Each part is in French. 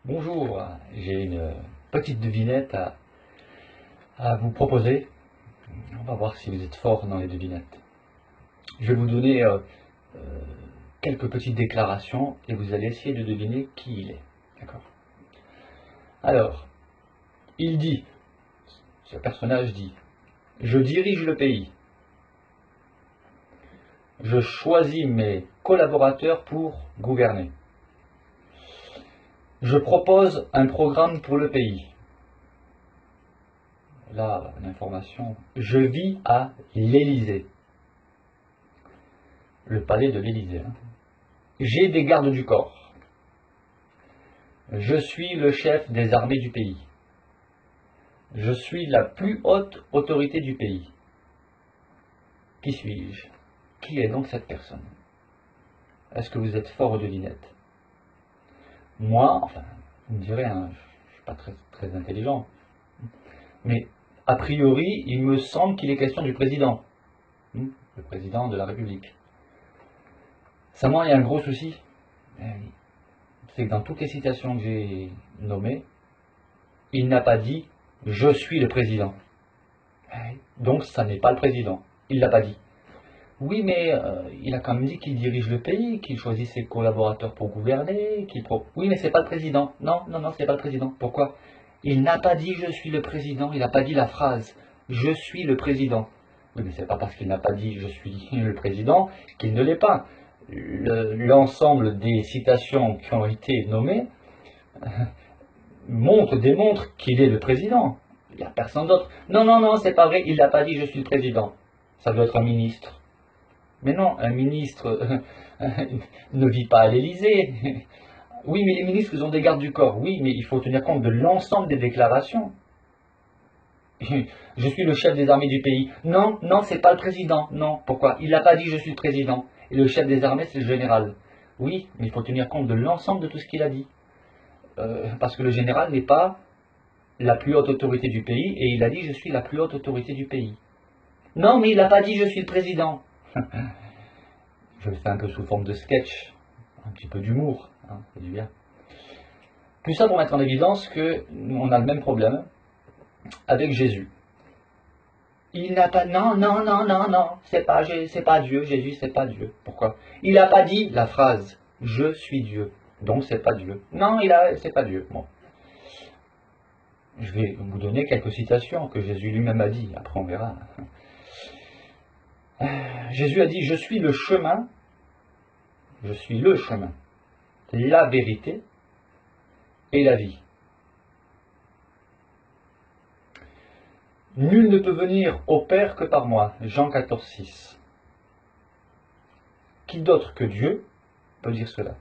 Bonjour, j'ai une petite devinette à vous proposer. On va voir si vous êtes fort dans les devinettes. Je vais vous donner quelques petites déclarations et vous allez essayer de deviner qui il est. D'accord? Alors, il dit, ce personnage dit, je dirige le pays. Je choisis mes collaborateurs pour gouverner. Je propose un programme pour le pays. Là, l'information. Je vis à l'Élysée. Le palais de l'Élysée. J'ai des gardes du corps. Je suis le chef des armées du pays. Je suis la plus haute autorité du pays. Qui suis-je? Qui est donc cette personne? Est-ce que vous êtes fort aux devinettes? Moi, enfin, vous me direz, je ne suis pas très intelligent. Mais, a priori, il me semble qu'il est question du président. Le président de la République. Seulement, il y a un gros souci. C'est que dans toutes les citations que j'ai nommées, il n'a pas dit « je suis le président ». Donc, ça n'est pas le président. Il ne l'a pas dit. Oui, mais il a quand même dit qu'il dirige le pays, qu'il choisit ses collaborateurs pour gouverner, Oui, mais c'est pas le président. Non, c'est pas le président. Pourquoi? Il n'a pas dit « je suis le président », il n'a pas dit la phrase « je suis le président ». Oui, mais c'est pas parce qu'il n'a pas dit « je suis le président » qu'il ne l'est pas. L'ensemble des citations qui ont été nommées démontre qu'il est le président. Il n'y a personne d'autre. Non, c'est pas vrai, il n'a pas dit « je suis le président ». Ça doit être un ministre. Mais non, un ministre ne vit pas à l'Élysée. Oui, mais les ministres, ils ont des gardes du corps. Oui, mais il faut tenir compte de l'ensemble des déclarations. Je suis le chef des armées du pays. Non, c'est pas le président. Non, pourquoi? Il n'a pas dit je suis le président. Et le chef des armées, c'est le général. Oui, mais il faut tenir compte de l'ensemble de tout ce qu'il a dit. Parce que le général n'est pas la plus haute autorité du pays, et il a dit je suis la plus haute autorité du pays. Non, mais il n'a pas dit je suis le président. Je le fais un peu sous forme de sketch, un petit peu d'humour, c'est du bien. Tout ça pour mettre en évidence qu'on a le même problème avec Jésus. Il n'a pas... Non, c'est pas Dieu, Jésus, c'est pas Dieu. Pourquoi? Il n'a pas dit la phrase « je suis Dieu », donc c'est pas Dieu. Non, c'est pas Dieu. Bon. Je vais vous donner quelques citations que Jésus lui-même a dit, après on verra. Jésus a dit « je suis le chemin, la vérité et la vie. Nul ne peut venir au Père que par moi. » Jean 14, 6. Qui d'autre que Dieu peut dire cela?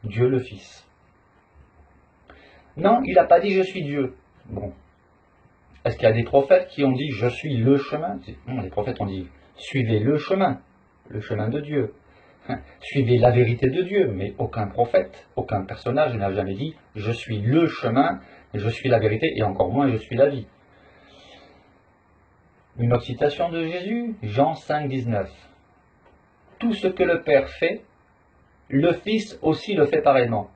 Dieu le Fils. Non, il n'a pas dit je suis Dieu. Bon. Est-ce qu'il y a des prophètes qui ont dit je suis le chemin? Non, les prophètes ont dit suivez le chemin de Dieu. Suivez la vérité de Dieu, mais aucun prophète, aucun personnage n'a jamais dit je suis le chemin, je suis la vérité, et encore moins je suis la vie. Une autre citation de Jésus, Jean 5, 19. Tout ce que le Père fait, le Fils aussi le fait pareillement.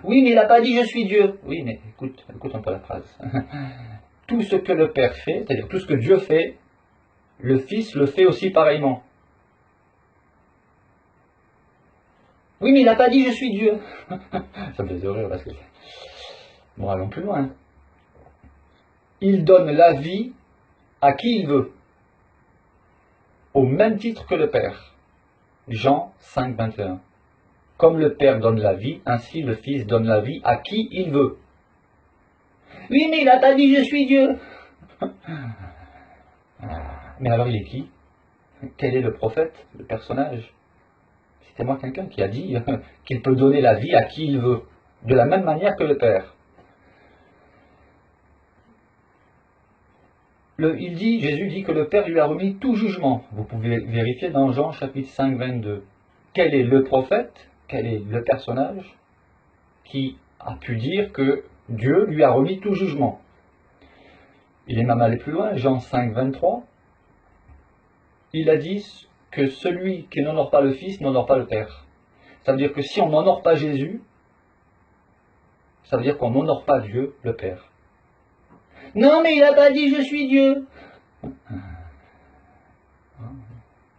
Oui, mais il n'a pas dit je suis Dieu. Oui, mais écoute un peu la phrase. Tout ce que le Père fait, c'est-à-dire tout ce que Dieu fait, le Fils le fait aussi pareillement. Oui, mais il n'a pas dit je suis Dieu. Ça me fait rire parce que... Bon, allons plus loin. Il donne la vie à qui il veut, au même titre que le Père. Jean 5, 21. Comme le Père donne la vie, ainsi le Fils donne la vie à qui il veut. Oui, mais il n'a pas dit je suis Dieu. Mais alors il est qui? Quel est le prophète, le personnage? Citez-moi quelqu'un qui a dit qu'il peut donner la vie à qui il veut, de la même manière que le Père. Jésus dit que le Père lui a remis tout jugement. Vous pouvez vérifier dans Jean chapitre 5, 22. Quel est le prophète, quel est le personnage qui a pu dire que Dieu lui a remis tout jugement? Il est même allé plus loin, Jean 5, 23. Il a dit que celui qui n'honore pas le Fils n'honore pas le Père. Ça veut dire que si on n'honore pas Jésus, Ça veut dire qu'on n'honore pas Dieu, le Père. Non, mais il n'a pas dit « je suis Dieu ».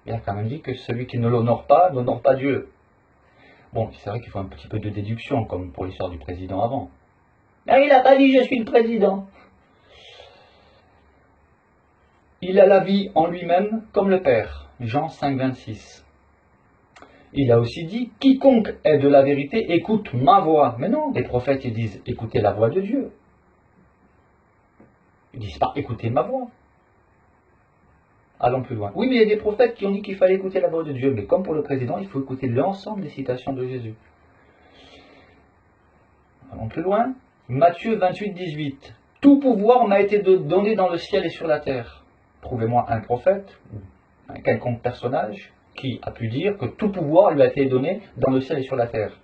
Il a quand même dit que celui qui ne l'honore pas, n'honore pas Dieu. Bon, c'est vrai qu'il faut un petit peu de déduction, comme pour l'histoire du président avant. Mais il n'a pas dit « je suis le président ». Il a la vie en lui-même comme le Père. Jean 5, 26. Il a aussi dit « quiconque est de la vérité écoute ma voix ». Mais non, les prophètes ils disent « écoutez la voix de Dieu ». Ils disent pas « écoutez ma voix ». Allons plus loin. Oui, mais il y a des prophètes qui ont dit qu'il fallait écouter la voix de Dieu. Mais comme pour le président, il faut écouter l'ensemble des citations de Jésus. Allons plus loin. Matthieu 28, 18. Tout pouvoir m'a été donné dans le ciel et sur la terre. Trouvez-moi un prophète, un quelconque personnage, qui a pu dire que tout pouvoir lui a été donné dans le ciel et sur la terre.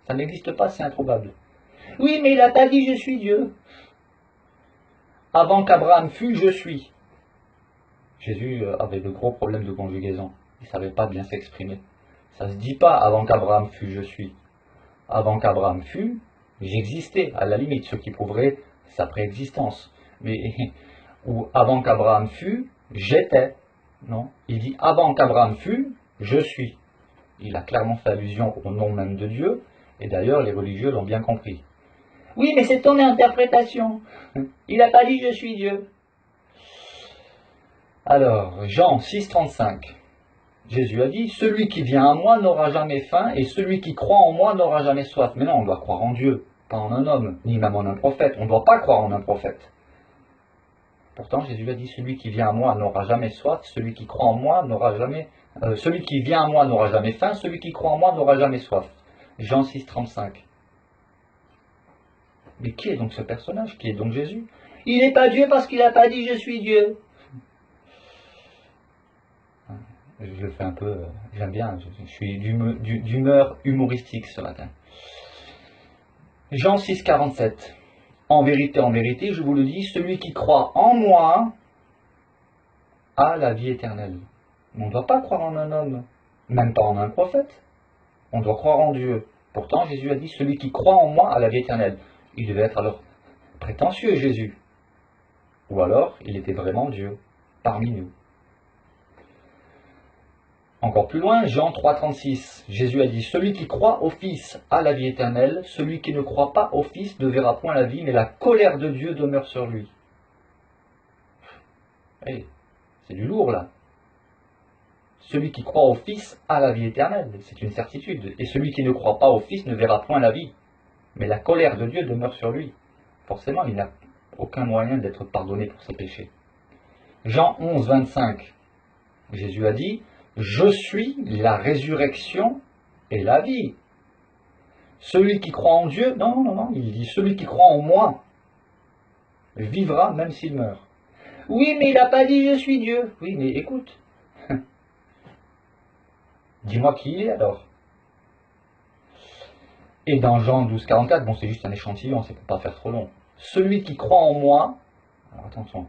Ça n'existe pas, c'est improbable. Oui, mais il n'a pas dit je suis Dieu. Avant qu'Abraham fût, je suis. Jésus avait de gros problèmes de conjugaison. Il ne savait pas bien s'exprimer. Ça ne se dit pas avant qu'Abraham fût, je suis. Avant qu'Abraham fût, j'existais, à la limite, ce qui prouverait sa préexistence. Mais, ou avant qu'Abraham fût, j'étais. Non, il dit avant qu'Abraham fût, je suis. Il a clairement fait allusion au nom même de Dieu, et d'ailleurs les religieux l'ont bien compris. Oui, mais c'est ton interprétation. Il n'a pas dit je suis Dieu. Alors, Jean 6, 35. Jésus a dit, celui qui vient à moi n'aura jamais faim, et celui qui croit en moi n'aura jamais soif. Mais non, on doit croire en Dieu, pas en un homme, ni même en un prophète. On ne doit pas croire en un prophète. Pourtant, Jésus a dit, celui qui vient à moi n'aura jamais soif, celui qui croit en moi n'aura jamais... celui qui vient à moi n'aura jamais faim, celui qui croit en moi n'aura jamais soif. Jean 6, 35. Mais qui est donc ce personnage? Qui est donc Jésus? Il n'est pas Dieu parce qu'il n'a pas dit je suis Dieu. Je le fais un peu, j'aime bien, je suis d'humeur humoristique ce matin. Jean 6, 47. En vérité, je vous le dis, celui qui croit en moi a la vie éternelle. On ne doit pas croire en un homme, même pas en un prophète. On doit croire en Dieu. Pourtant, Jésus a dit, celui qui croit en moi a la vie éternelle. Il devait être alors prétentieux, Jésus. Ou alors, il était vraiment Dieu, parmi nous. Encore plus loin, Jean 3, 36. Jésus a dit, celui qui croit au Fils a la vie éternelle, celui qui ne croit pas au Fils ne verra point la vie, mais la colère de Dieu demeure sur lui. Hey, c'est du lourd là. Celui qui croit au Fils a la vie éternelle, c'est une certitude. Et celui qui ne croit pas au Fils ne verra point la vie, mais la colère de Dieu demeure sur lui. Forcément, il n'a aucun moyen d'être pardonné pour ses péchés. Jean 11, 25. Jésus a dit, je suis la résurrection et la vie. Celui qui croit en Dieu, non, il dit, celui qui croit en moi vivra même s'il meurt. Oui, mais il n'a pas dit je suis Dieu. Oui, mais écoute. Dis-moi qui il est alors. Et dans Jean 12, 44, bon c'est juste un échantillon, c'est pour pas faire trop long. Celui qui croit en moi, alors attention,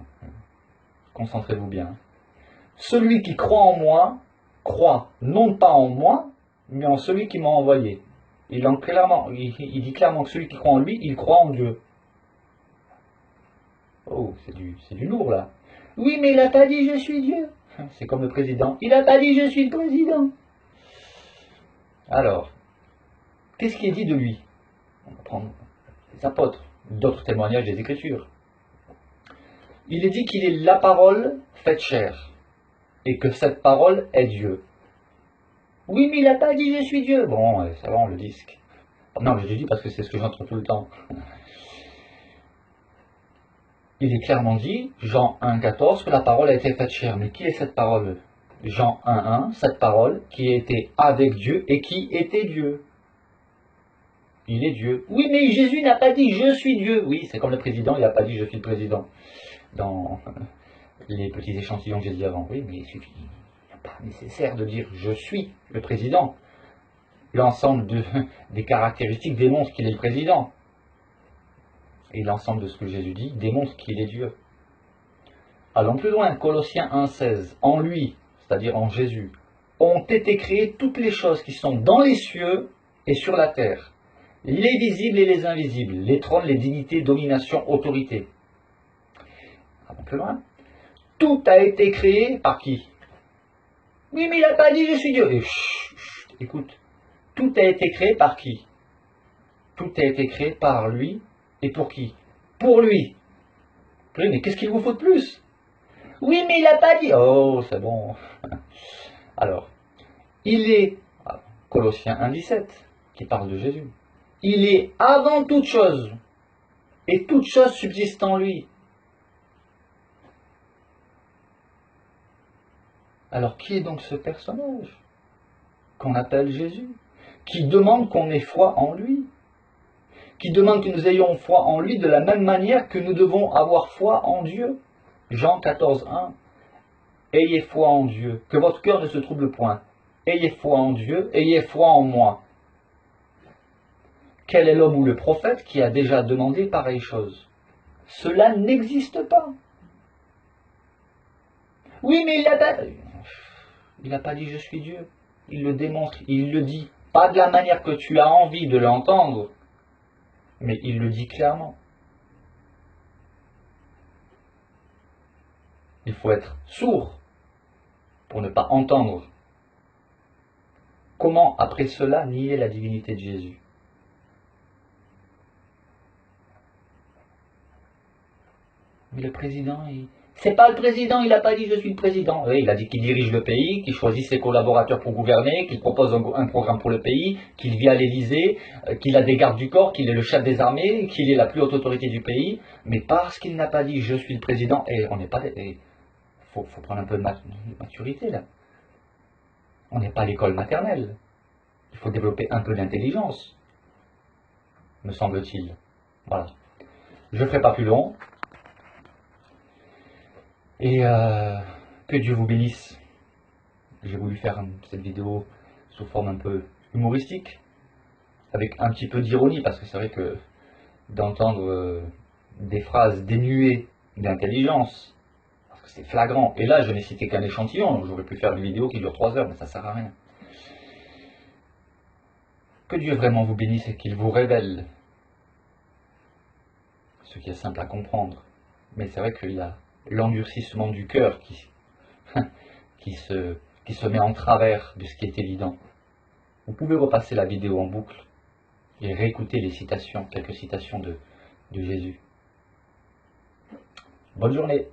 concentrez-vous bien. Celui qui croit en moi, croit non pas en moi, mais en celui qui m'a envoyé. Il dit clairement que celui qui croit en lui, il croit en Dieu. Oh, c'est du lourd là. Oui, mais il n'a pas dit je suis Dieu. C'est comme le président. Il n'a pas dit je suis le président. Alors, qu'est-ce qui est dit de lui? On va prendre les apôtres, d'autres témoignages des Écritures. Il est dit qu'il est la parole faite chair, et que cette parole est Dieu. Oui, mais il n'a pas dit je suis Dieu. Bon, ça va, on le disque. Non, mais je le dis parce que c'est ce que j'entends tout le temps. Il est clairement dit, Jean 1, 14, que la parole a été faite chair. Mais qui est cette parole? Jean 1, 1, cette parole qui était avec Dieu et qui était Dieu. Il est Dieu. Oui, mais Jésus n'a pas dit je suis Dieu. Oui, c'est comme le président, il n'a pas dit je suis le président. Dans les petits échantillons que j'ai dit avant. Oui, mais il suffit. Il n'est pas nécessaire de dire je suis le président. L'ensemble des caractéristiques démontre qu'il est le président. Et l'ensemble de ce que Jésus dit démontre qu'il est Dieu. Allons plus loin, Colossiens 1, 16. En lui, c'est-à-dire en Jésus, ont été créées toutes les choses qui sont dans les cieux et sur la terre, les visibles et les invisibles, les trônes, les dignités, domination, autorité. Un peu plus loin. Tout a été créé par qui? Oui, mais il n'a pas dit je suis Dieu. Et écoute, tout a été créé par qui? Tout a été créé par lui et pour qui? Pour lui. Mais qu'est-ce qu'il vous faut de plus? Oui, mais il n'a pas dit. Oh, c'est bon. Alors, il est, Colossiens 1,17, qui parle de Jésus. Il est avant toute chose, et toute chose subsiste en lui. Alors, qui est donc ce personnage qu'on appelle Jésus, qui demande qu'on ait foi en lui, qui demande que nous ayons foi en lui de la même manière que nous devons avoir foi en Dieu? Jean 14,1. Ayez foi en Dieu, que votre cœur ne se trouble point. Ayez foi en Dieu, ayez foi en moi. Quel est l'homme ou le prophète qui a déjà demandé pareille chose? Cela n'existe pas. Oui, mais il n'a pas dit je suis Dieu. Il le démontre, il le dit. Pas de la manière que tu as envie de l'entendre, mais il le dit clairement. Il faut être sourd pour ne pas entendre. Comment, après cela, nier la divinité de Jésus? Mais le président, c'est pas le président, il n'a pas dit je suis le président. Oui, il a dit qu'il dirige le pays, qu'il choisit ses collaborateurs pour gouverner, qu'il propose un programme pour le pays, qu'il vit à l'Élysée, qu'il a des gardes du corps, qu'il est le chef des armées, qu'il est la plus haute autorité du pays. Mais parce qu'il n'a pas dit je suis le président, et on n'est pas... faut prendre un peu de maturité là. On n'est pas à l'école maternelle. Il faut développer un peu d'intelligence, me semble-t-il. Voilà. Je ne ferai pas plus long. Et que Dieu vous bénisse. J'ai voulu faire cette vidéo sous forme un peu humoristique, avec un petit peu d'ironie, parce que c'est vrai que d'entendre des phrases dénuées d'intelligence, parce que c'est flagrant, et là je n'ai cité qu'un échantillon, donc j'aurais pu faire une vidéo qui dure 3 heures, mais ça ne sert à rien. Que Dieu vraiment vous bénisse et qu'il vous révèle ce qui est simple à comprendre. Mais c'est vrai qu'il y a l'endurcissement du cœur qui se met en travers de ce qui est évident. Vous pouvez repasser la vidéo en boucle et réécouter les citations, quelques citations de Jésus. Bonne journée.